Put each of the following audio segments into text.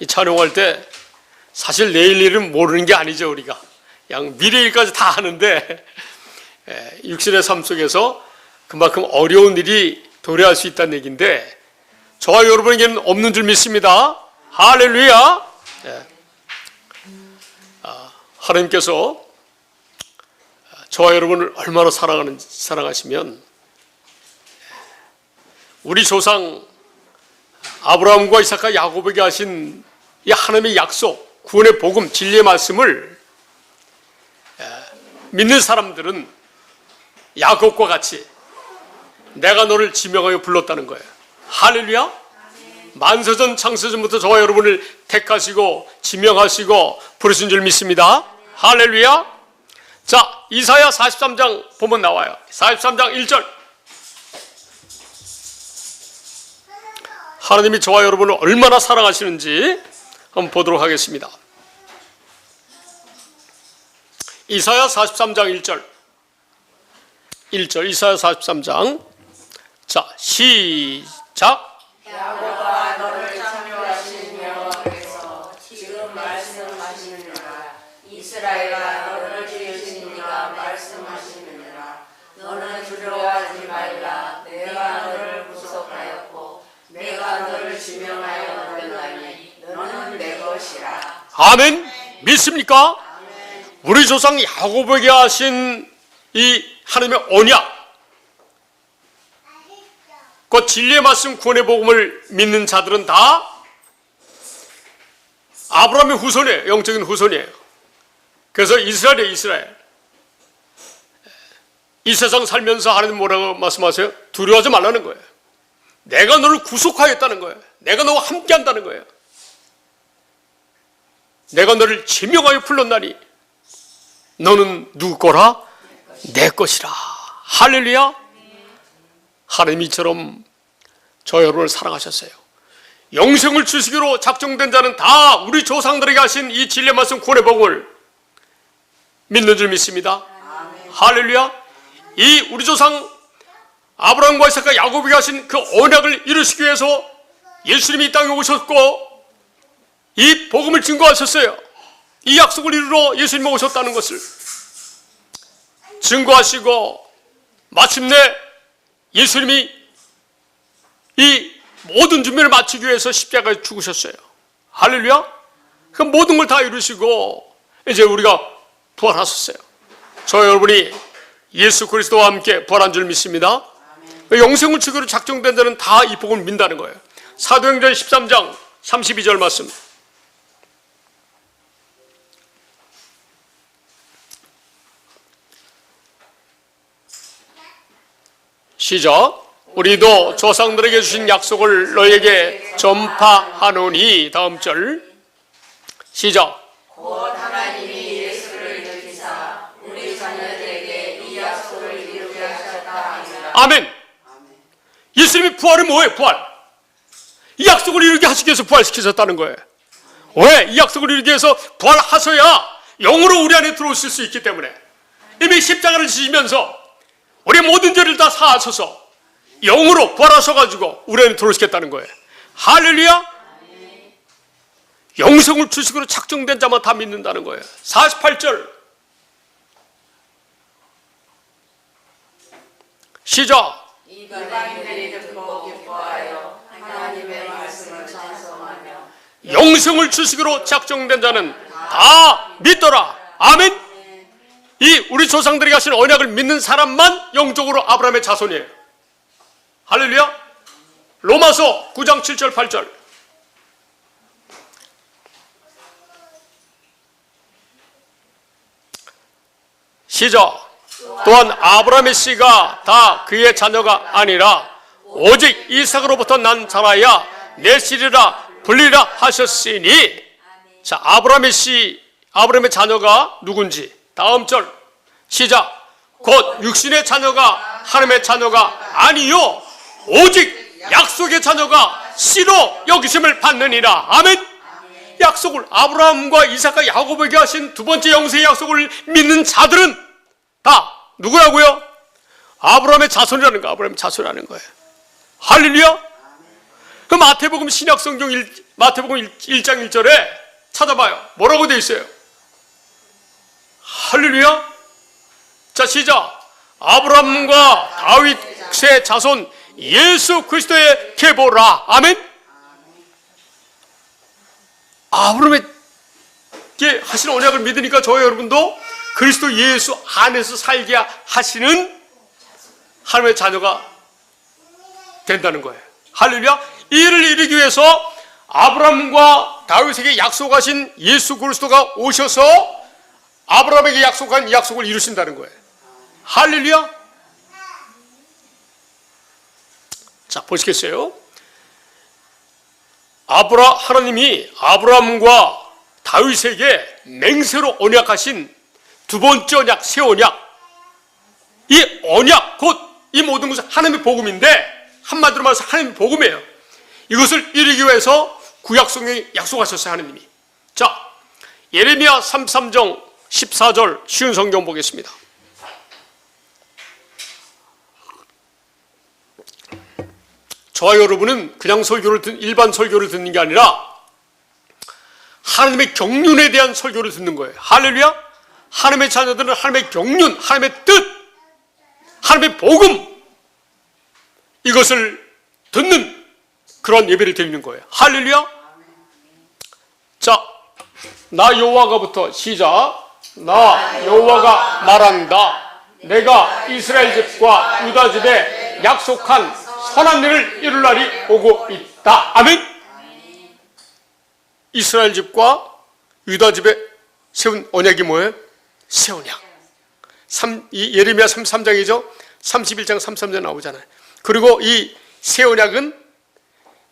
이 찬송할 때 사실 내일 일은 모르는 게 아니죠. 우리가 그냥 미래 일까지 다 하는데 육신의 삶 속에서 그만큼 어려운 일이 도래할 수 있다는 얘기인데 저와 여러분에게는 없는 줄 믿습니다. 할렐루야. 하나님께서 저와 여러분을 얼마나 사랑하시면 우리 조상 아브라함과 이삭과 야곱에게 하신 이 하나님의 약속, 구원의 복음, 진리의 말씀을 믿는 사람들은 야곱과 같이 내가 너를 지명하여 불렀다는 거예요. 할렐루야. 만세전 창세전부터 저와 여러분을 택하시고 지명하시고 부르신 줄 믿습니다. 할렐루야. 자, 이사야 43장 보면 나와요. 43장 1절. 하나님이 저와 여러분을 얼마나 사랑하시는지 한번 보도록 하겠습니다. 이사야 43장 1절. 1절 이사야 43장. 자, 시작. 야곱아 너를 창조하신 여호와께서 지금 말씀하시느니라. 이스라엘아 너를 지으신 이가 말씀하시느니라. 너는 두려워하지 말라. 내가 너를 구속하였고 내가 너를 지명하여 부르나니 너는 내 것이라. 아멘. 믿습니까? 아멘. 우리 조상 야곱에게 하신 이 하나님의 언약, 그 진리의 말씀 구원의 복음을 믿는 자들은 다 아브라함의 후손이에요. 영적인 후손이에요. 그래서 이스라엘이에요. 이스라엘. 이 세상 살면서 하나님 뭐라고 말씀하세요? 두려워하지 말라는 거예요. 내가 너를 구속하겠다는 거예요. 내가 너와 함께 한다는 거예요. 내가 너를 지명하여 불렀나니 너는 누구 거라? 내 것이라. 할렐루야. 하나님이 이처럼 저 여러분을 사랑하셨어요. 영생을 주시기로 작정된 자는 다 우리 조상들에게 하신 이 진리의 말씀 구원의 복음을 믿는 줄 믿습니다. 아멘. 할렐루야. 이 우리 조상 아브라함과 이삭과 야곱에게 하신 그 언약을 이루시기 위해서 예수님이 이 땅에 오셨고 이 복음을 증거하셨어요. 이 약속을 이루러 예수님이 오셨다는 것을 증거하시고 마침내 예수님이 이 모든 준비를 마치기 위해서 십자가에 죽으셨어요. 할렐루야. 그 모든 걸 다 이루시고 이제 우리가 부활하셨어요. 저 여러분이 예수 그리스도와 함께 부활한 줄 믿습니다. 영생을 주기로 작정된 자는 다 이 복음을 믿는다는 거예요. 사도행전 13장 32절 말씀. 시작. 우리도 조상들에게 주신 약속을 너에게 전파하노니. 다음 절. 시작. 곧 하나님이 예수를 일으키사 우리 자녀들에게 이 약속을 이루게 하셨다 하니라. 아멘. 예수님이 부활은 뭐예요? 부활. 이 약속을 이루게 하시기 위해서 부활시키셨다는 거예요. 왜? 이 약속을 이루기 위해서 부활하셔야 영으로 우리 안에 들어오실 수 있기 때문에 이미 십자가를 지시면서 우리의 모든 죄를 다 사하셔서 영으로 부활하셔가지고 우리 안에 들어오시겠다는 거예요. 할렐루야. 영생을 주시기로 작정된 자만 다 믿는다는 거예요. 48절 시작. 이방인들이 듣고 기뻐하여 하나님의 말씀을 찬송하며 영생을 주시기로 작정된 자는 다 믿더라. 아멘. 이 우리 조상들이 하신 언약을 믿는 사람만 영적으로 아브라함의 자손이에요. 할렐루야. 로마서 9장 7절 8절 시작. 또한 아브라함의 씨가 다 그의 자녀가 아니라 오직 이삭으로부터 난 자라야 내 씨리라 불리라 하셨으니. 자, 아브라함의 씨, 아브라함의 자녀가 누군지 다음 절 시작. 곧 육신의 자녀가 하나님의 자녀가 아니요 오직 약속의 자녀가 씨로 여기심을 받느니라. 아멘. 약속을 아브라함과 이삭과 야곱에게 하신 두 번째 영생의 약속을 믿는 자들은 다 누구라고요? 아브라함의 자손이라는 거. 아브라함의 자손이라는 거예요. 할렐루야. 그 마태복음 신약성경 마태복음 1장 1절에 찾아봐요. 뭐라고 되어 있어요? 할렐루야. 자, 시작. 아브라함과 다윗의 자손 예수 그리스도의 계보라. 아멘. 아브라함에게 하시는 언약을 믿으니까 저와 여러분도 그리스도 예수 안에서 살게 하시는 하나님의 자녀가 된다는 거예요. 할렐루야. 이를 이루기 위해서 아브라함과 다윗에게 약속하신 예수 그리스도가 오셔서 아브라함에게 약속한 이 약속을 이루신다는 거예요. 할렐루야. 자, 보시겠어요? 하나님이 아브라함과 다윗에게 맹세로 언약하신 두 번째 언약, 새 언약. 이 언약, 곧 이 모든 것은 하나님의 복음인데, 한마디로 말해서 하나님의 복음이에요. 이것을 이루기 위해서 구약성경에 약속하셨어요, 하나님이. 자, 예레미야 33장 14절 쉬운 성경 보겠습니다. 저와 여러분은 그냥 일반 설교를 듣는 게 아니라 하나님의 경륜에 대한 설교를 듣는 거예요. 할렐루야. 하나님의 자녀들은 하나님의 경륜, 하나님의 뜻, 하나님의 복음, 이것을 듣는 그런 예배를 드리는 거예요. 할렐루야. 자, 나 여호와가부터 시작. 나 여호와가 말한다. 내가 이스라엘 집과 유다 집에 약속한 선한 일을 이룰 날이 오고 있다. 아멘. 이스라엘 집과 유다 집에 세운 언약이 뭐예요? 새 언약. 예레미야 33장이죠. 31장 33절 나오잖아요. 그리고 이 새 언약은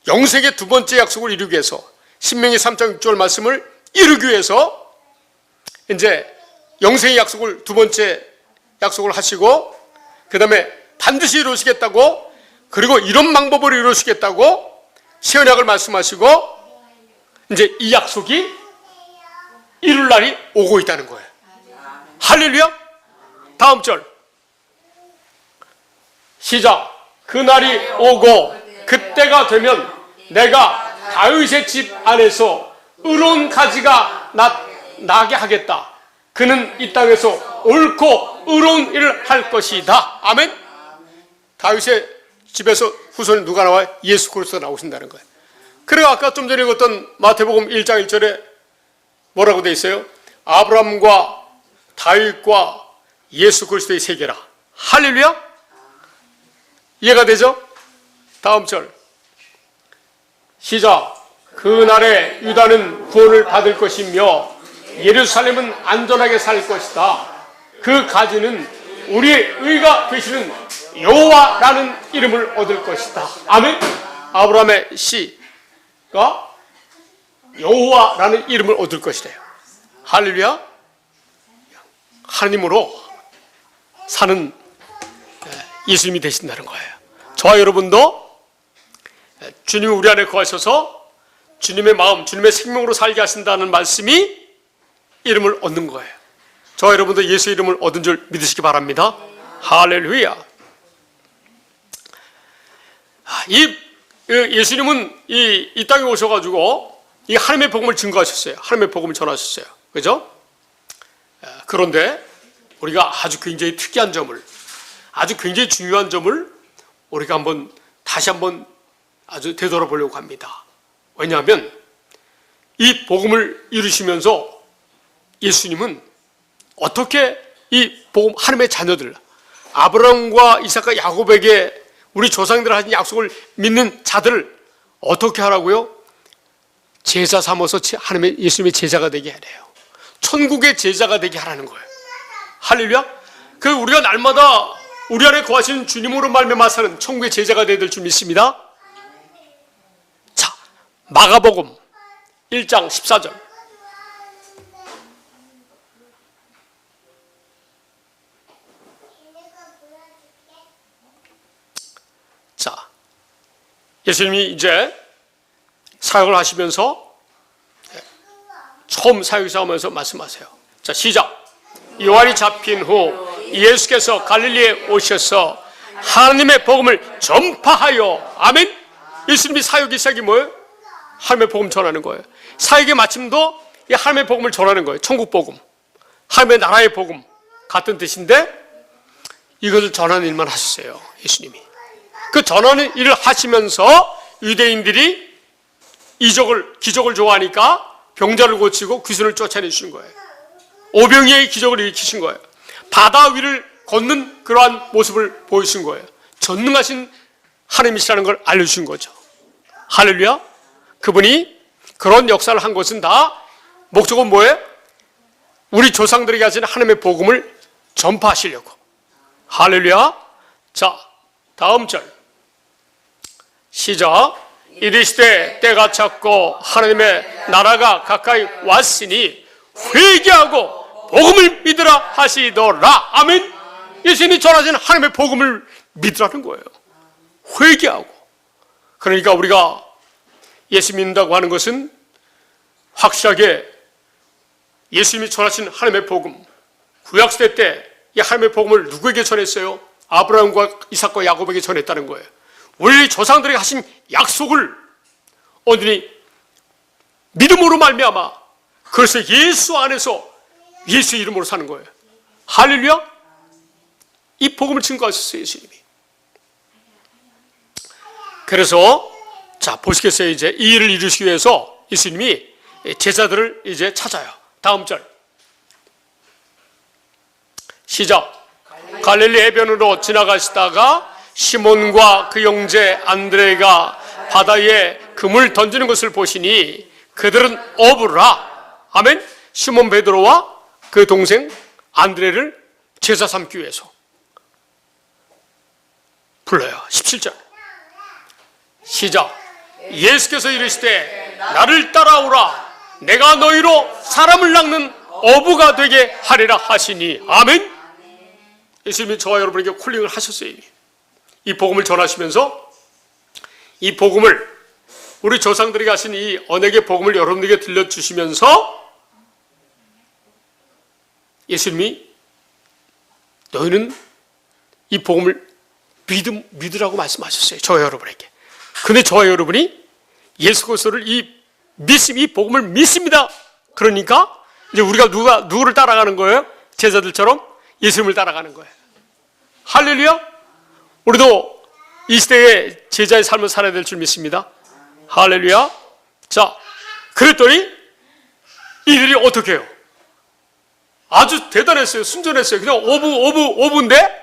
영생의 두 번째 약속을 이루기 위해서, 신명기 3장 6절 말씀을 이루기 위해서 이제 영생의 약속을 두 번째 약속을 하시고, 그 다음에 반드시 이루시겠다고, 그리고 이런 방법으로 이루시겠다고 새 언약을 말씀하시고, 이제 이 약속이 이룰 날이 오고 있다는 거예요. 할렐루야. 다음 절 시작. 그날이 오고 그때가 되면 내가 다윗의 집 안에서 의로운 가지가 나게 하겠다. 그는 이 땅에서 옳고 의로운 일을 할 것이다. 아멘. 다윗의 집에서 후손이 누가 나와요? 예수 그리스도가 나오신다는 거예요. 그리고 아까 좀 전에 읽었던 마태복음 1장 1절에 뭐라고 되어 있어요? 아브라함과 다윗과 예수 그리스도의 세계라. 할렐루야. 이해가 되죠? 다음 절 시작. 그날에 유다는 구원을 받을 것이며 예루살렘은 안전하게 살 것이다. 그 가지는 우리의 의가 되시는 여호와라는 이름을 얻을 것이다. 아멘. 아브라함의 씨가 여호와라는 이름을 얻을 것이래요. 할렐루야. 하나님으로 사는 예수님이 되신다는 거예요. 저와 여러분도 주님이 우리 안에 거하셔서 주님의 마음, 주님의 생명으로 살게 하신다는 말씀이 이름을 얻는 거예요. 저와 여러분도 예수 이름을 얻은 줄 믿으시기 바랍니다. 할렐루야. 예수님은 이 땅에 오셔가지고 이 하나님의 복음을 증거하셨어요. 하나님의 복음을 전하셨어요. 그죠? 그런데 우리가 아주 굉장히 특이한 점을, 아주 굉장히 중요한 점을 우리가 다시 한번 아주 되돌아보려고 합니다. 왜냐하면 이 복음을 이루시면서 예수님은 어떻게 이 복음, 하나님의 자녀들, 아브라함과 이삭과 야곱에게 우리 조상들 하신 약속을 믿는 자들을 어떻게 하라고요? 제자 삼아서 하나님의 예수님의 제자가 되게 하래요. 천국의 제자가 되게 하라는 거예요. 할렐루야. 그 우리가 날마다 우리 안에 거하시는 주님으로 말미암아 사는 천국의 제자가 되어야 될 줄 믿습니다. 자, 마가복음 1장 14절. 자, 예수님이 이제 사역을 하시면서 처음 사역 시작하면서 말씀하세요. 자, 시작. 요한이 잡힌 후 예수께서 갈릴리에 오셔서 하나님의 복음을 전파하여, 아멘. 예수님이 사역의 시작이 뭐예요? 하나님의 복음 전하는 거예요. 사역의 마침도 이 하나님의 복음을 전하는 거예요. 천국 복음, 하나님의 나라의 복음 같은 뜻인데 이것을 전하는 일만 하셨어요. 예수님이. 그 전하는 일을 하시면서 유대인들이 기적을 좋아하니까 병자를 고치고 귀신을 쫓아내시는 거예요. 오병이의 기적을 일으키신 거예요. 바다 위를 걷는 그러한 모습을 보여주신 거예요. 전능하신 하나님이시라는 걸 알려주신 거죠. 할렐루야. 그분이 그런 역사를 한 것은 다 목적은 뭐예요? 우리 조상들에게 하신 하나님의 복음을 전파하시려고. 할렐루야. 자, 다음 절 시작. 이르시되 때가 찼고 하나님의 나라가 가까이 왔으니 회개하고 복음을 믿으라 하시더라. 아멘. 예수님이 전하신 하나님의 복음을 믿으라는 거예요. 회개하고. 그러니까 우리가 예수 믿는다고 하는 것은 확실하게 예수님이 전하신 하나님의 복음, 구약시대 때 이 하나님의 복음을 누구에게 전했어요? 아브라함과 이삭과 야곱에게 전했다는 거예요. 우리 조상들에게 하신 약속을 온전히 믿음으로 말미암아 그래서 예수 안에서 예수 이름으로 사는 거예요. 할렐루야. 이 복음을 증거하셨어요, 예수님이. 그래서 자 보시겠어요. 이제 이 일을 이루시기 위해서 예수님이 제자들을 이제 찾아요. 다음 절 시작. 갈릴리 해변으로 지나가시다가 시몬과 그 형제 안드레가 바다에 금을 던지는 것을 보시니 그들은 어부라. 아멘. 시몬 베드로와 그 동생 안드레를 제자 삼기 위해서 불러요. 17절 시작. 예수께서 이르시되 나를 따라오라. 내가 너희로 사람을 낚는 어부가 되게 하리라 하시니. 아멘. 예수님이 저와 여러분에게 콜링을 하셨어요. 이 복음을 전하시면서 이 복음을 우리 조상들에게 하신 이 언약의 복음을 여러분에게 들려주시면서 예수님이 너희는 이 복음을 믿으라고 말씀하셨어요. 저와 여러분에게. 근데 저와 여러분이 예수 그리스도를 이 복음을 믿습니다. 그러니까 이제 우리가 누구를 따라가는 거예요? 제자들처럼 예수님을 따라가는 거예요. 할렐루야. 우리도 이 시대에 제자의 삶을 살아야 될 줄 믿습니다. 할렐루야. 자, 그랬더니 이들이 어떻게 해요? 아주 대단했어요. 순전했어요. 그냥 어부인데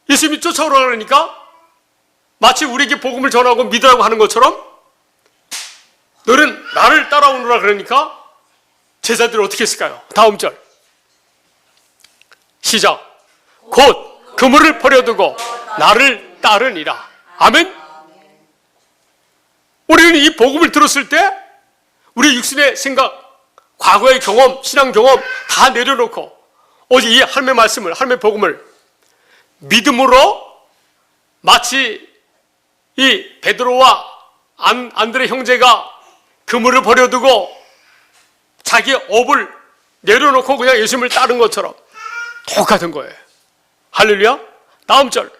예수님이 쫓아오라 그러니까 마치 우리에게 복음을 전하고 믿으라고 하는 것처럼 너는 나를 따라오느라 그러니까 제자들이 어떻게 했을까요? 다음 절 시작. 곧 그물을 버려두고 나를 따르니라. 아멘. 우리는 이 복음을 들었을 때 우리 육신의 생각, 과거의 경험, 신앙 경험 다 내려놓고 오직 이 하나님의 말씀을, 하나님의 복음을 믿음으로 마치 이 베드로와 안드레 형제가 그물을 버려두고 자기 업을 내려놓고 그냥 예수님을 따른 것처럼 똑같은 거예요. 할렐루야. 다음 절.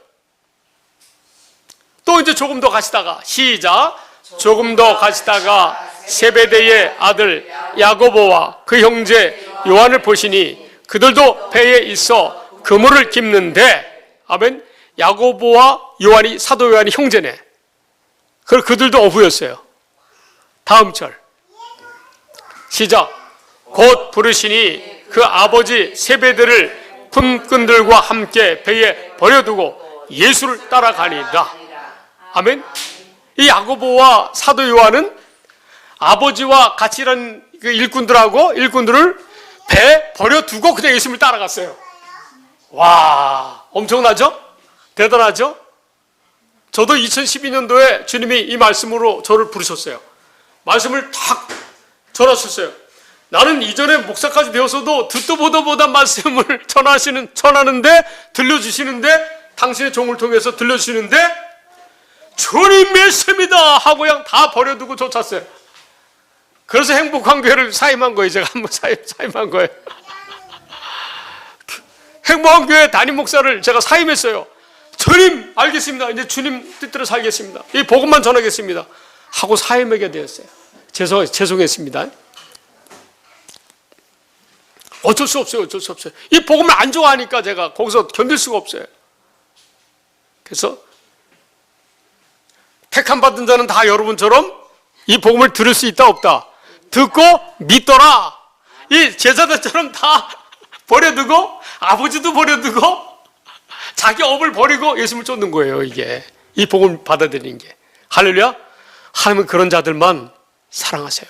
또 이제 조금 더 가시다가 시작. 조금 더 가시다가 세베대의 아들 야고보와 그 형제 요한을 보시니 그들도 배에 있어 그물을 깁는데. 아멘. 야고보와 요한이 사도 요한이 형제네. 그들도 어부였어요. 다음 절 시작. 곧 부르시니 그 아버지 세베대를 품꾼들과 함께 배에 버려두고 예수를 따라가니라. 아멘. 이 야고보와 사도 요한은 아버지와 같이 일한 그 일꾼들을 배에 버려두고 그냥 예수님을 따라갔어요. 와, 엄청나죠? 대단하죠? 저도 2012년도에 주님이 이 말씀으로 저를 부르셨어요. 말씀을 탁 전하셨어요. 나는 이전에 목사까지 되어서도 듣도 보도 못한 말씀을 전하는데 들려주시는데 당신의 종을 통해서 들려주시는데 주님 믿습니다 하고 그냥 다 버려두고 쫓았어요. 그래서 행복한 교회를 사임한 거예요. 제가 한번 사임한 거예요. 행복한 교회 담임 목사를 제가 사임했어요. 주님 알겠습니다. 이제 주님 뜻대로 살겠습니다. 이 복음만 전하겠습니다 하고 사회 먹게 되었어요. 죄송했습니다. 어쩔 수 없어요. 어쩔 수 없어요. 이 복음을 안 좋아하니까 제가 거기서 견딜 수가 없어요. 그래서 택함 받은 자는 다 여러분처럼 이 복음을 들을 수 있다 없다? 듣고 믿더라. 이 제자들처럼 다 버려두고 아버지도 버려두고 자기 업을 버리고 예수님을 쫓는 거예요. 이게 이 복음을 받아들이는 게. 할렐루야. 하나님은 그런 자들만 사랑하세요.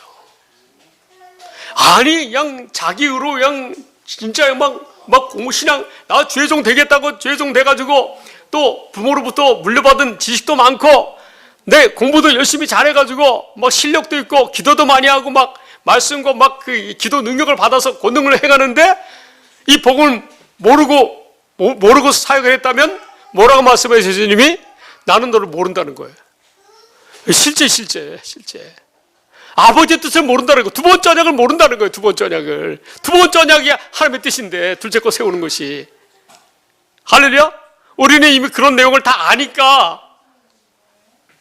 아니 그냥 자기 의로 그냥 진짜 막 신앙 나 죄종 되겠다고 죄종 돼가지고 또 부모로부터 물려받은 지식도 많고 내 공부도 열심히 잘해가지고 막 실력도 있고 기도도 많이 하고 막 말씀과 막 그 기도 능력을 받아서 권능을 해가는데 이 복음을 모르고 사역을 했다면 뭐라고 말씀하세요? 예수님이 나는 너를 모른다는 거예요. 실제 아버지의 뜻을 모른다는 거. 두 번째 언약을 모른다는 거예요. 두 번째 언약이 하나님의 뜻인데 둘째 거 세우는 것이. 할렐루야. 우리는 이미 그런 내용을 다 아니까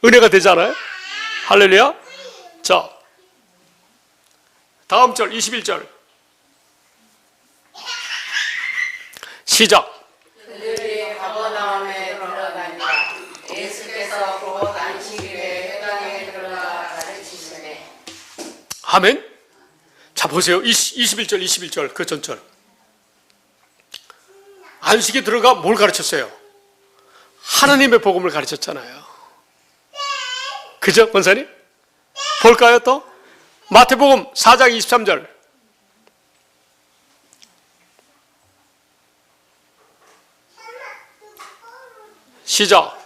은혜가 되잖아요. 할렐루야. 자, 다음 절 21절 시작. 그들이 가버나움에 들어가니라. 예수께서 곧 안식일에 회당에 들어가 가르치시매. 아멘. 자 보세요. 21절 그 전절. 안식에 들어가 뭘 가르쳤어요? 하나님의 복음을 가르쳤잖아요. 그죠, 권사님? 볼까요 또? 마태복음 4장 23절. 시작.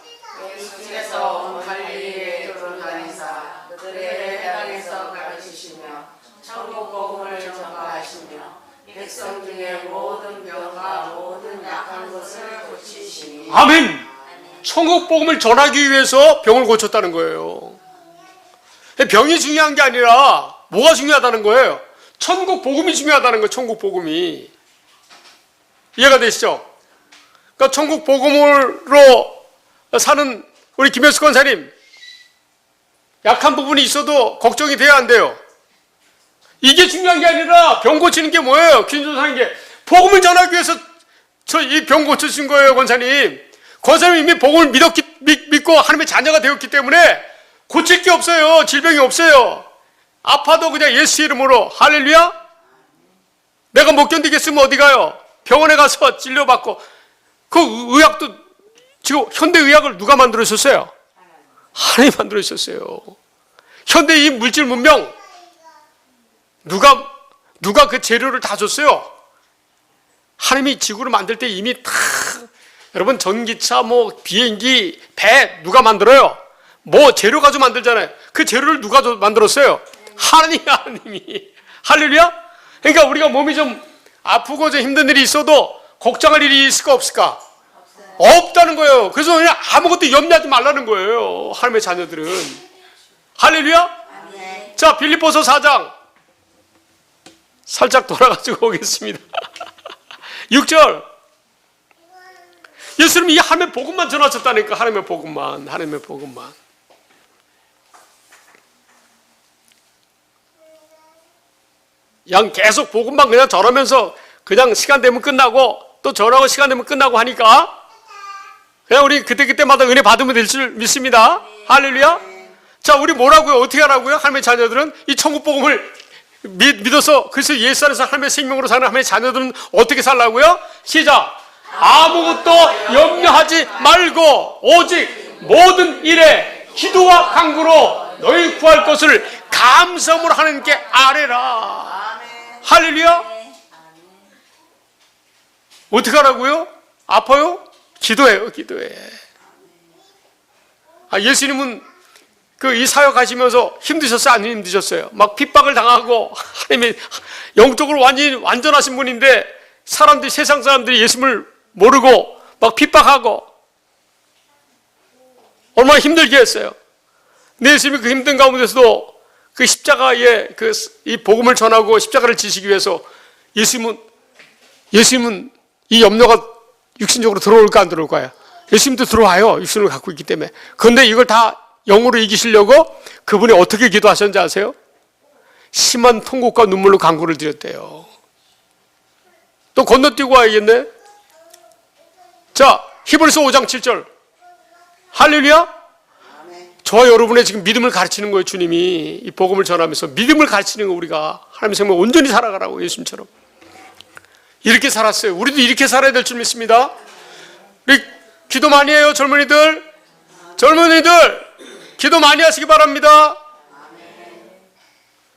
예수께서 온 갈릴리에 돌아다니사 그들의 회당에서 가르치시며 천국 복음을 전파하시며 백성 중에 모든 병과 모든 약한 것을 고치시니. 아멘. 천국 복음을 전하기 위해서 병을 고쳤다는 거예요. 병이 중요한 게 아니라 뭐가 중요하다는 거예요? 천국 복음이 중요하다는 거예요. 천국 복음이. 이해가 되시죠? 그러니까 천국 복음으로 사는 우리 김혜수 권사님, 약한 부분이 있어도 걱정이 돼야 안 돼요. 이게 중요한 게 아니라 병 고치는 게 뭐예요? 김조사는 게 복음을 전하기 위해서 저 이 병 고쳐주신 거예요. 권사님. 권사님 이미 복음을 믿고 하나님의 자녀가 되었기 때문에 고칠 게 없어요. 질병이 없어요. 아파도 그냥 예수 이름으로. 할렐루야. 내가 못 견디겠으면 어디 가요? 병원에 가서 진료받고. 그 의학도 지금 현대의학을 누가 만들어줬어요? 하나님 만들어주셨어요. 현대 이 물질 문명 누가 그 재료를 다 줬어요? 하나님이 지구를 만들 때 이미 다 여러분 전기차 뭐 비행기 배 누가 만들어요? 뭐 재료 가지고 만들잖아요. 그 재료를 누가 만들었어요? 하나님이. 할렐루야. 그러니까 우리가 몸이 좀 아프고 좀 힘든 일이 있어도 걱정할 일이 있을까 없을까? 없다는 거예요. 그래서 그냥 아무것도 염려하지 말라는 거예요. 하나님의 자녀들은. 할렐루야. 자, 빌립보서 4장 살짝 돌아가지고 오겠습니다. 6절. 예수님이 이 하나님의 복음만 전하셨다니까. 하나님의 복음만. 그냥 계속 복음만 그냥 전하면서 그냥 시간 되면 끝나고 또 전하고 시간 되면 끝나고 하니까 그냥 우리 그때마다 은혜 받으면 될 줄 믿습니다. 할렐루야. 자, 우리 뭐라고요? 어떻게 하라고요? 하나님의 자녀들은 이 천국 복음을 믿어서 그래서 예수 안에서 하나님의 생명으로 사는 하나님의 자녀들은 어떻게 살라고요? 시작. 아무것도 염려하지 말고 오직 모든 일에 기도와 간구로 너희 구할 것을 감사함으로 하나님께 아뢰라. 할렐루야. 어떻게 하라고요? 아파요? 기도해요. 예수님은 이 사역 하시면서 힘드셨어요? 안 힘드셨어요? 막 핍박을 당하고 하나님이 영적으로 완전하신 분인데 세상 사람들이 예수님을 모르고 막 핍박하고 얼마나 힘들게 했어요. 근데 예수님이 그 힘든 가운데서도 그 십자가에 이 복음을 전하고 십자가를 지시기 위해서 예수님은 이 염려가 육신적으로 들어올까 안 들어올까요? 예수님도 들어와요. 육신을 갖고 있기 때문에. 그런데 이걸 다 영으로 이기시려고 그분이 어떻게 기도하셨는지 아세요? 심한 통곡과 눈물로 간구를 드렸대요. 또 건너뛰고 와야겠네. 자, 히브리서 5장 7절. 할렐루야. 저와 여러분의 지금 믿음을 가르치는 거예요. 주님이 이 복음을 전하면서 믿음을 가르치는 거, 우리가 하나님의 생명 온전히 살아가라고. 예수님처럼 이렇게 살았어요. 우리도 이렇게 살아야 될 줄 믿습니다. 우리 기도 많이 해요. 젊은이들 기도 많이 하시기 바랍니다.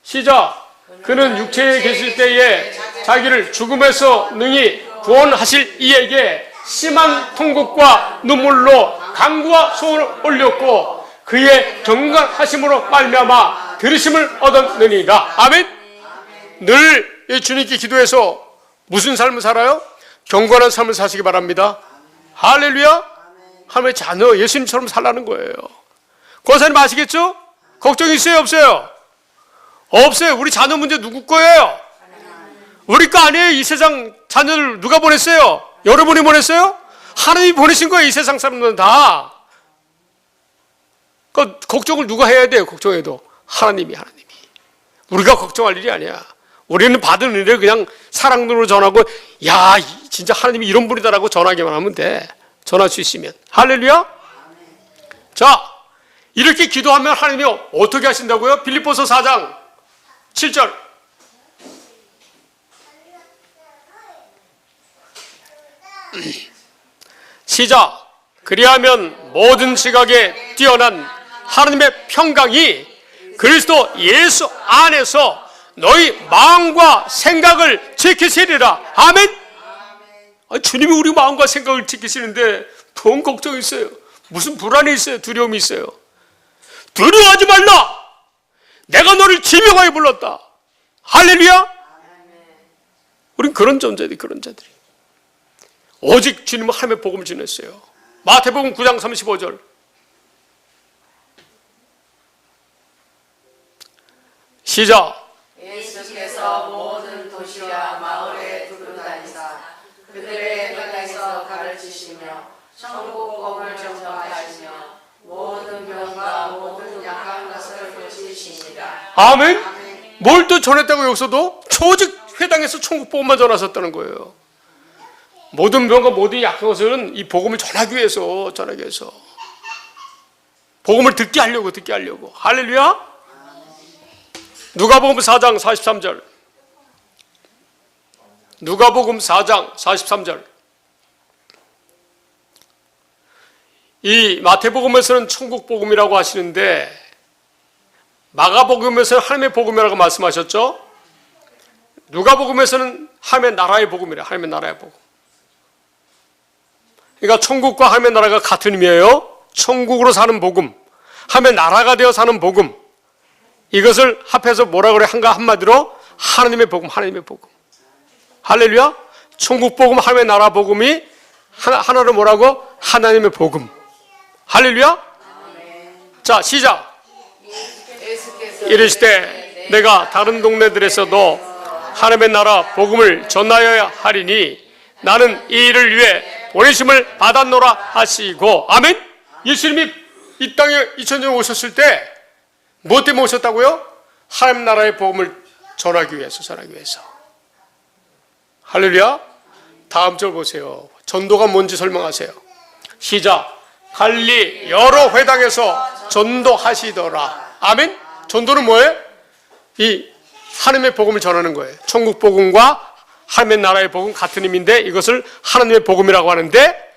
시작. 그는 육체에 계실 때에 자기를 죽음에서 능히 구원하실 이에게 심한 통곡과 눈물로 간구와 소원을 올렸고 그의 경건하심으로 말미암아 들으심을 얻었느니라. 아멘. 늘 주님께 기도해서 무슨 삶을 살아요? 경건한 삶을 사시기 바랍니다. 할렐루야. 하나님의 자녀 예수님처럼 살라는 거예요. 권사님 아시겠죠? 걱정 있어요 없어요? 없어요. 우리 자녀 문제 누구 거예요? 우리 거 아니에요. 이 세상 자녀를 누가 보냈어요? 여러분이 보냈어요? 하나님이 보내신 거예요. 이 세상 사람들은 다. 그 걱정을 누가 해야 돼요? 걱정해도 하나님이. 우리가 걱정할 일이 아니야. 우리는 받은 일을 그냥 사랑으로 전하고, 야 진짜 하나님이 이런 분이다라고 전하기만 하면 돼. 전할 수 있으면. 할렐루야. 자, 이렇게 기도하면 하나님이 어떻게 하신다고요? 빌립보서 4장 7절. 시작. 그리하면 모든 지각에 뛰어난 하나님의 평강이 그리스도 예수 안에서 너희 마음과 생각을 지키시리라. 아멘. 주님이 우리 마음과 생각을 지키시는데 뭔 걱정이 있어요? 무슨 불안이 있어요? 두려움이 있어요? 두려워하지 말라. 내가 너를 지명하여 불렀다. 할렐루야. 우린 그런 존재들이, 그런 자들이. 오직 주님은 하나님의 복음을 전했어요. 마태복음 9장 35절. 시작. 예수께서 모든 도시와 마을에 두루다니사 그들의 가까이서 가르치시며 천국 복음을 전파하시며 모든 병과 모든 약한 것을 고치시니라. 아멘. 뭘 또 전했다고? 여기서도 오직 회당에서 천국 복음만 전하셨다는 거예요. 모든 병과 모든 약한 것은 이 복음을 전하기 위해서 복음을 듣게 하려고. 할렐루야. 누가복음 4장 43절. 누가복음 4장 43절. 이 마태복음에서는 천국 복음이라고 하시는데 마가복음에서는 하나님의 복음이라고 말씀하셨죠. 누가복음에서는 하나님의 나라의 복음이라. 하나님의 나라의 복음. 그러니까 천국과 하나님의 나라가 같은 의미예요. 천국으로 사는 복음, 하나님의 나라가 되어 사는 복음. 이것을 합해서 뭐라 그래? 한마디로 하나님의 복음, 하나님의 복음. 할렐루야. 천국 복음, 하나님의 나라 복음이 하나로 뭐라고? 하나님의 복음. 할렐루야. 자, 시작. 이르시되 내가 다른 동네들에서도 하나님의 나라 복음을 전하여야 하리니 나는 이 일을 위해 보내심을 받았노라 하시고. 아멘. 예수님이 이 땅에 2000년 오셨을 때 무엇 때문에 오셨다고요? 하나님 나라의 복음을 전하기 위해서. 할렐루야. 다음 절 보세요. 전도가 뭔지 설명하세요. 시작. 갈리 여러 회당에서 전도하시더라. 아멘. 전도는 뭐예요? 이 하나님의 복음을 전하는 거예요. 천국 복음과 하나님의 나라의 복음 같은 의미인데 이것을 하나님의 복음이라고 하는데,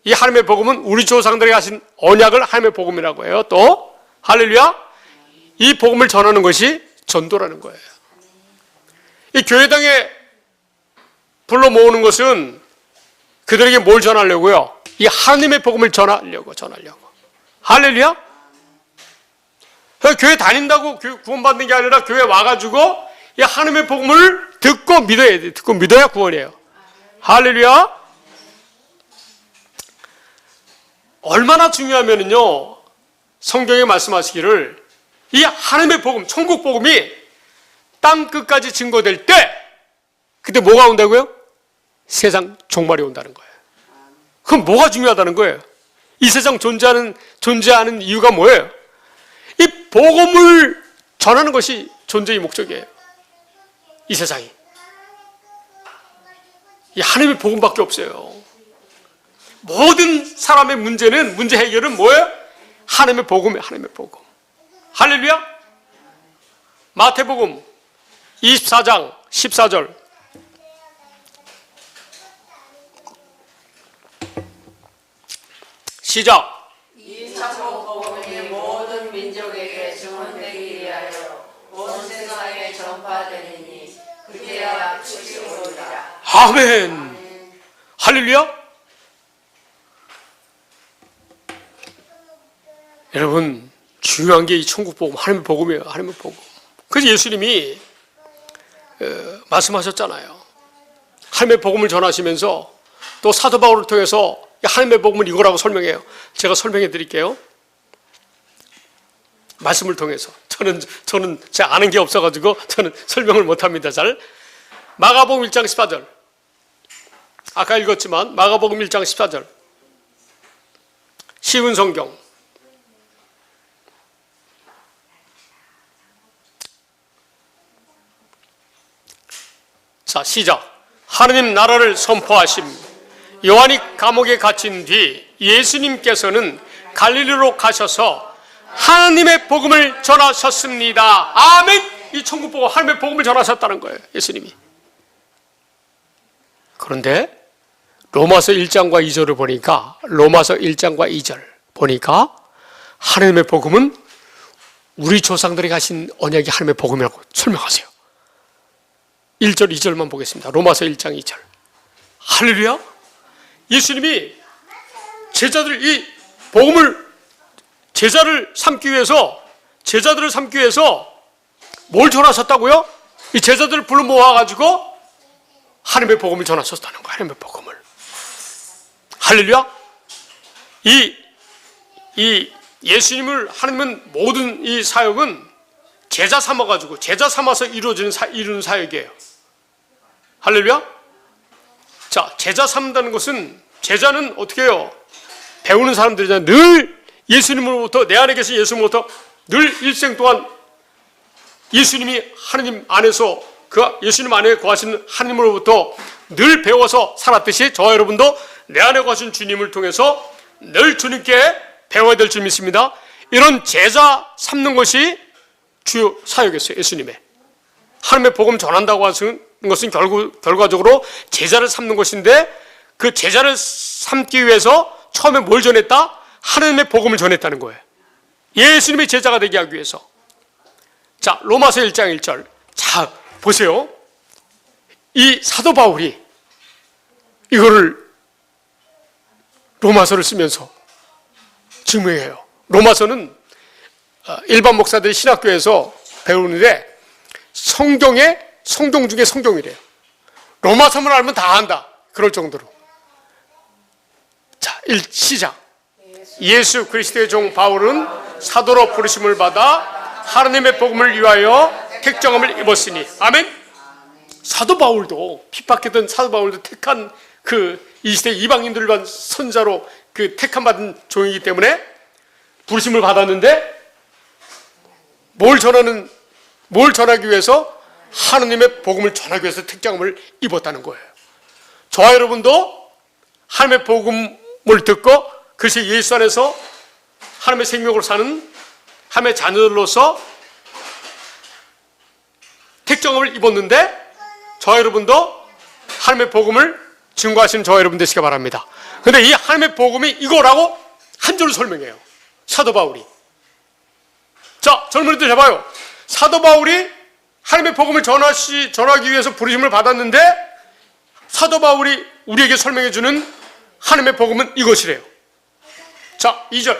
이 하나님의 복음은 우리 조상들에게 하신 언약을 하나님의 복음이라고 해요. 또 할렐루야. 이 복음을 전하는 것이 전도라는 거예요. 이 교회당에 불러 모으는 것은 그들에게 뭘 전하려고요? 이 하나님의 복음을 전하려고. 할렐루야. 교회 다닌다고 구원받는 게 아니라 교회 와가지고 이 하나님의 복음을 듣고 믿어야 돼. 듣고 믿어야 구원이에요. 할렐루야. 얼마나 중요하면요, 성경에 말씀하시기를 이 하나님의 복음, 천국 복음이 땅 끝까지 증거될 때 그때 뭐가 온다고요? 세상 종말이 온다는 거예요. 그럼 뭐가 중요하다는 거예요? 이 세상 존재하는 이유가 뭐예요? 복음을 전하는 것이 존재의 목적이에요. 이 세상이. 이 하나님의 복음밖에 없어요. 모든 사람의 문제 해결은 뭐예요? 하나님의 복음이에요. 하나님의 복음. 할렐루야. 마태복음 24장 14절. 시작. 이 착복 복음이 모든 민족에게 증언되기 위하여 온 세상에 전파되리니 그때야 끝이 오리라. 아멘. 할렐루야. 여러분, 중요한 게 이 천국 복음, 하나님의 복음이에요. 하나님의 복음. 그래서 예수님이 말씀하셨잖아요. 하나님의 복음을 전하시면서 또 사도 바울을 통해서 하나님의 복음은 이거라고 설명해요. 제가 설명해 드릴게요. 말씀을 통해서. 저는 제가 아는 게 없어가지고 저는 설명을 못합니다. 잘. 마가복음 1장 14절. 아까 읽었지만 마가복음 1장 14절. 쉬운 성경. 자, 시작. 하느님 나라를 선포하심. 요한이 감옥에 갇힌 뒤 예수님께서는 갈릴리로 가셔서 하나님의 복음을 전하셨습니다. 아멘. 이 천국 복음, 하나님의 복음을 전하셨다는 거예요. 예수님이. 그런데 로마서 1장과 2절을 보니까 로마서 1장과 2절 보니까 하나님의 복음은 우리 조상들이 가신 언약이 하나님의 복음이라고 설명하세요. 1절, 2절만 보겠습니다. 로마서 1장 2절. 할렐루야. 예수님이 제자들 이 복음을 제자들을 삼기 위해서 뭘 전하셨다고요? 이 제자들을 불러 모아가지고 하나님의 복음을 전하셨다는 거예요. 하나님의 복음을. 할렐루야. 이 예수님을 하나님은 모든 이 사역은 제자 삼아가지고 제자 삼아서 이루는 사역이에요. 할렐루야. 자, 제자 삼는다는 것은 제자는 어떻게 해요? 배우는 사람들이잖아요. 늘 예수님으로부터 내 안에 계신 예수님으로부터 늘 일생 동안 예수님이 하나님 안에서 그 예수님 안에 거하시는 하나님으로부터 늘 배워서 살았듯이 저와 여러분도 내 안에 거하신 주님을 통해서 늘 주님께 배워야 될 줄 믿습니다. 이런 제자 삼는 것이 주요 사역이었어요. 예수님의 하나님의 복음 전한다고 하는 것은 결과적으로 제자를 삼는 것인데 그 제자를 삼기 위해서 처음에 뭘 전했다? 하나님의 복음을 전했다는 거예요. 예수님의 제자가 되게 하기 위해서. 자, 로마서 1장 1절. 자, 보세요. 이 사도 바울이 이거를 로마서를 쓰면서 증명해요. 로마서는 일반 목사들이 신학교에서 배우는데 성경 중에 성경이래요. 로마서만 알면 다 안다. 그럴 정도로. 자, 시작. 예수 그리스도의 종 바울은 사도로 부르심을 받아 하나님의 복음을 위하여 택정함을 입었으니. 아멘. 사도 바울도 핍박했던 사도 바울도 택한 이 시대 이방인들을 위한 선자로 택함 받은 종이기 때문에 부르심을 받았는데 뭘 전하기 위해서 하나님의 복음을 전하기 위해서 택정함을 입었다는 거예요. 저와 여러분도 하나님의 복음을 듣고 그것이 예수 안에서 하나님의 생명으로 사는 하나님의 자녀들로서 택정함을 입었는데 저와 여러분도 하나님의 복음을 증거하시는 저와 여러분 되시기 바랍니다. 그런데 이 하나님의 복음이 이거라고 한 줄로 설명해요. 사도 바울이. 자, 젊은이들 해봐요. 사도 바울이 하나님의 복음을 전하기 위해서 부르심을 받았는데 사도 바울이 우리에게 설명해 주는 하나님의 복음은 이것이래요. 자, 2절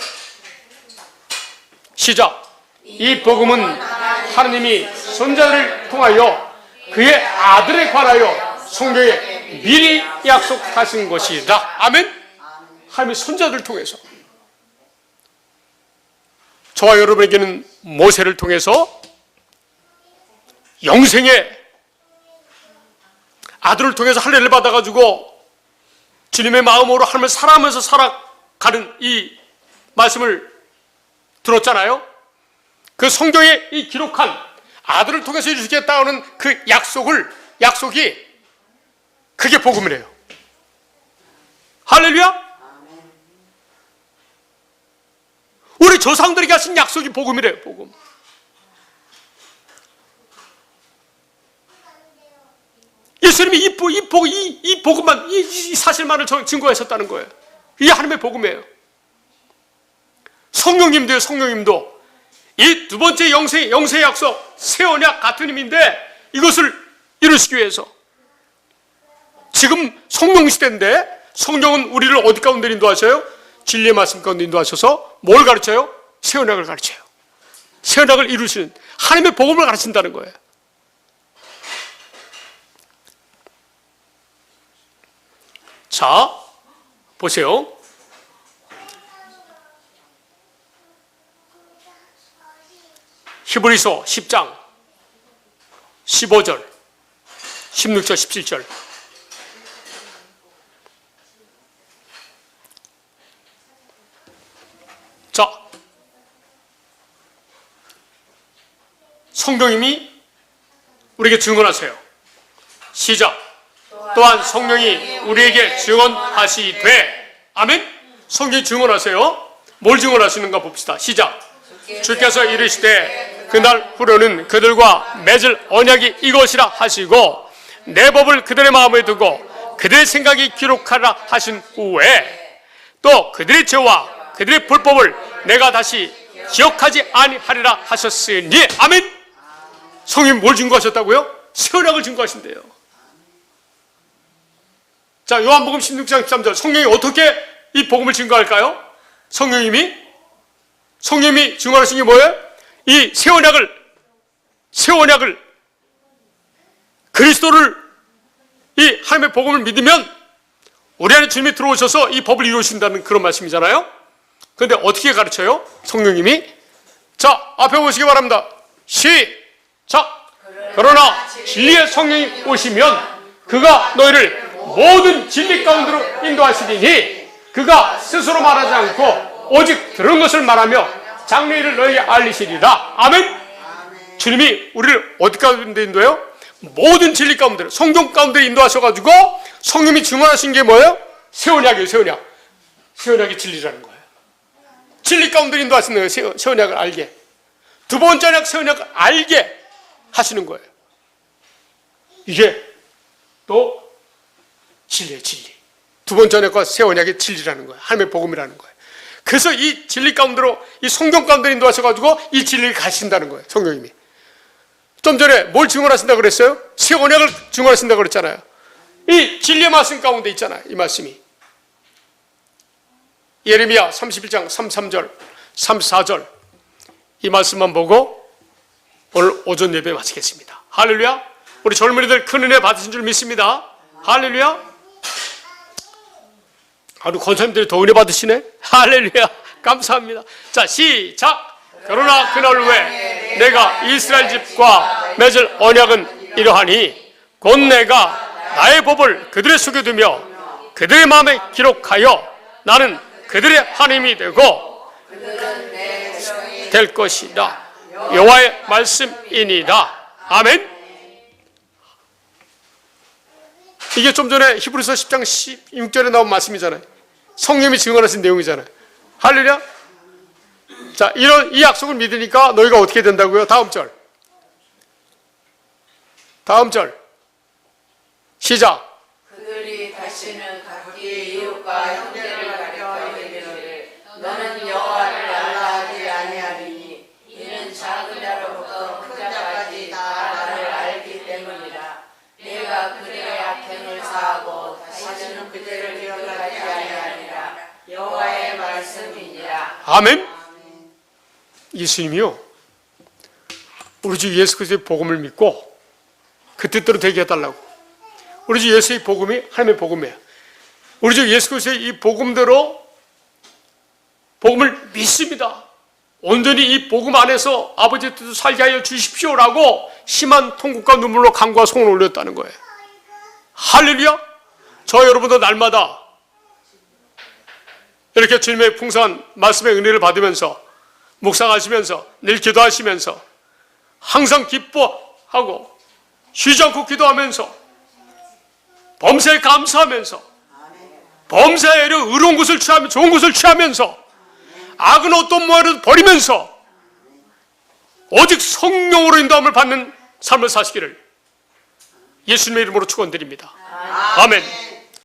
시작. 이 복음은 하나님이 선자들을 통하여 그의 아들에 관하여 성경에 미리 약속하신 것이다. 아멘. 하나님의 선자들을 통해서 저와 여러분에게는 모세를 통해서 영생의 아들을 통해서 할례를 받아가지고 주님의 마음으로 하나님을 사랑하면서 살아가는 이 말씀을 들었잖아요. 그 성경에 이 기록한 아들을 통해서 이루시겠다는 그 약속이 그게 복음이래요. 할렐루야. 우리 조상들에게 하신 약속이 복음이래요. 복음. 예수님이 이 복음만, 이 사실만을 증거하셨다는 거예요. 이게 하나님의 복음이에요. 성령님도요, 성령님도. 이 두 번째 영세의 약속, 새 언약 같은 힘인데 이것을 이루시기 위해서. 지금 성령 시대인데 성령은 우리를 어디 가운데 인도하셔요? 진리의 말씀 가운데 인도하셔서 뭘 가르쳐요? 새 언약을 가르쳐요. 새 언약을 이루시는 하나님의 복음을 가르친다는 거예요. 자, 보세요. 히브리서 10장 15절 16절 17절. 자, 성령님이 우리에게 증언하세요. 시작. 또한 성령이 우리에게 증언하시되. 아멘. 성령이 증언하세요. 뭘 증언하시는가 봅시다. 시작. 주께서 이르시되 그날 후로는 그들과 맺을 언약이 이것이라 하시고 내 법을 그들의 마음에 두고 그들의 생각이 기록하라 하신 후에 또 그들의 죄와 그들의 불법을 내가 다시 기억하지 아니하리라 하셨으니. 아멘. 성령님 뭘 증거하셨다고요? 새 언약을 증거하신대요. 자, 요한복음 16장 13절. 성령이 어떻게 이 복음을 증거할까요? 성령님이 증거하신 게 뭐예요? 이 새 언약을 그리스도를, 이 하나님의 복음을 믿으면 우리 안에 주님이 들어오셔서 이 법을 이루신다는 그런 말씀이잖아요. 그런데 어떻게 가르쳐요? 성령님이. 자, 앞에 보시기 바랍니다. 시작. 그러나 진리의 성령이 오시면 그가 너희를 모든 진리 가운데로 인도하시리니 그가 스스로 말하지 않고 오직 들은 것을 말하며 장래일을 너희에게 알리시리라. 아멘. 주님이 우리를 어디 가운데 인도해요? 모든 진리 가운데로, 성경 가운데 인도하셔가지고 성령님이 증언하신 게 뭐예요? 새 언약이에요. 새 언약. 새 언약이 진리라는 거예요. 진리 가운데 인도하시는 거예요. 새 언약을 알게. 두 번째 언약, 새 언약을 알게 하시는 거예요. 이게 또 진리예요. 진리. 두 번째 언약과 새 언약의 진리라는 거예요. 하나님의 복음이라는 거예요. 그래서 이 진리 가운데로, 이 성경 가운데 인도하셔가지고 이 진리를 가신다는 거예요. 성령님이. 좀 전에 뭘 증언하신다고 그랬어요? 새 언약을 증언하신다고 그랬잖아요. 이 진리의 말씀 가운데 있잖아요. 이 말씀이. 예레미야 31장 33절 34절 이 말씀만 보고 오늘 오전 예배 마치겠습니다. 할렐루야. 우리 젊은이들 큰 은혜 받으신 줄 믿습니다. 할렐루야. 우리 권사님들이 더 은혜 받으시네. 할렐루야. 감사합니다. 자, 시작. 그러나 그날 후에 내가 이스라엘 집과 맺을 언약은 이러하니 곧 내가 나의 법을 그들의 속에 두며 그들의 마음에 기록하여 나는 그들의 하나님이 되고 될 것이다. 여호와의 말씀이니라. 아멘. 이게 좀 전에 히브리서 10장 16절에 나온 말씀이잖아요. 성령님이 증언하신 내용이잖아요. 할렐루야. 자, 이 약속을 믿으니까 너희가 어떻게 된다고요? 다음 절. 시작. 그들이 다시는 각기 이웃과 형제를 가리켜 이르기를 너는 여호와를 알라 하지 아니하리니 이는 작은 자로부터 큰 자까지 다 나를 알기 때문이라. 내가 그들의 악행을 사하고 다시는 그들을 기억하지 아니하리라. 여호와의 말씀이니라. 아멘. 예수님이요, 우리 주 예수 그리스도의 복음을 믿고 그 뜻대로 되게 해달라고. 우리 주 예수의 복음이 하나님의 복음이에요. 우리 주 예수 그리스도의 이 복음대로 복음을 믿습니다. 온전히 이 복음 안에서 아버지의 뜻을 살게 하여 주십시오라고 심한 통곡과 눈물로 간구와 소원을 올렸다는 거예요. 할렐루야. 저 여러분도 날마다 이렇게 주님의 풍성한 말씀의 은혜를 받으면서 묵상하시면서 늘 기도하시면서 항상 기뻐하고 쉬지 않고 기도하면서 범사에 감사하면서 범사에 의로운 것을 취하며 좋은 것을 취하면서 악은 어떤 모양으로 버리면서 오직 성령으로 인도함을 받는 삶을 사시기를 예수님의 이름으로 축원드립니다. 아멘.